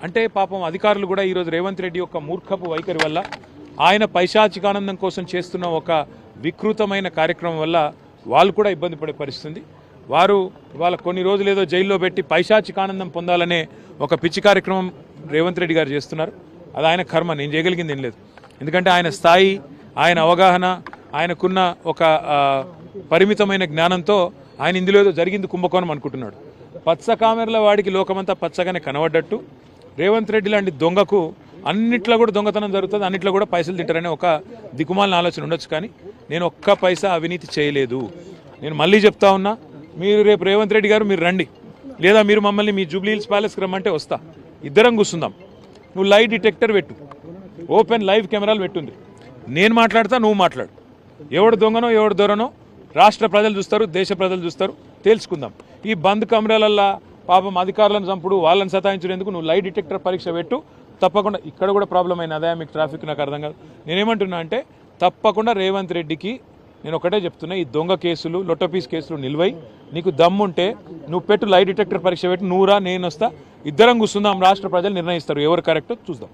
అంటే పాపం అధికారులు కూడా ఈరోజు రేవంత్ రెడ్డి యొక్క మూర్ఖపు వైఖరి వల్ల ఆయన పైశాచికానందం కోసం చేస్తున్న ఒక వికృతమైన కార్యక్రమం వల్ల వాళ్ళు కూడా ఇబ్బంది పడే పరిస్థితి. వారు వాళ్ళ కొన్ని రోజులు ఏదో జైల్లో పెట్టి పైశాచికానందం పొందాలనే ఒక పిచ్చి కార్యక్రమం రేవంత్ రెడ్డి గారు చేస్తున్నారు. అది ఆయన కర్మ, నేను చేయగలిగింది ఏం లేదు. ఎందుకంటే ఆయన స్థాయి, ఆయన అవగాహన, ఆయనకున్న ఒక పరిమితమైన జ్ఞానంతో ఆయన ఇందులో ఏదో జరిగింది కుంభకోణం అనుకుంటున్నాడు. పచ్చ కామెరల వాడికి లోకమంతా పచ్చగానే కనబడ్డట్టు రేవంత్ రెడ్డి లాంటి దొంగకు అన్నిట్లో కూడా దొంగతనం జరుగుతుంది, అన్నిట్లో కూడా పైసలు తింటారనే ఒక దిక్కుమాలిన ఆలోచన ఉండొచ్చు. కానీ నేను ఒక్క పైసా అవినీతి చేయలేదు. నేను మళ్ళీ చెప్తా ఉన్నా, మీరు రేపు రేవంత్ రెడ్డి గారు మీరు రండి, లేదా మీరు మమ్మల్ని మీ జూబ్లీ హిల్స్ ప్యాలెస్కి రమ్మంటే వస్తా, ఇద్దరం కూర్చుందాం. నువ్వు లైట్ డిటెక్టర్ పెట్టు, ఓపెన్ లైవ్ కెమెరాలు పెట్టుంది, నేను మాట్లాడతా, నువ్వు మాట్లాడు. ఎవడు దొంగనో ఎవడు దొరనో రాష్ట్ర ప్రజలు చూస్తారు, దేశ ప్రజలు చూస్తారు, తేల్చుకుందాం. ఈ బంద్ కెమెరాలల్లో పాపం అధికారులను చంపుడు, వాళ్ళని సతాయించేందుకు నువ్వు లైట్ డిటెక్టర్ పరీక్ష పెట్టు. తప్పకుండా ఇక్కడ కూడా ప్రాబ్లం అయిన అదే మీకు ట్రాఫిక్ నాకు అర్థం కాదు. నేనేమంటున్నా అంటే తప్పకుండా రేవంత్ రెడ్డికి నేను ఒకటే చెప్తున్నా, ఈ దొంగ కేసులు, లొట్టపీస్ కేసులు నిల్వై నీకు దమ్ముంటే నువ్వు పెట్టు, లైట్ డిటెక్టర్ పరీక్ష పెట్టి, నువ్వురా నేను వస్తా, ఇద్దరం కూర్చుందాం, రాష్ట్ర ప్రజలు నిర్ణయిస్తారు ఎవరు కరెక్టో చూద్దాం.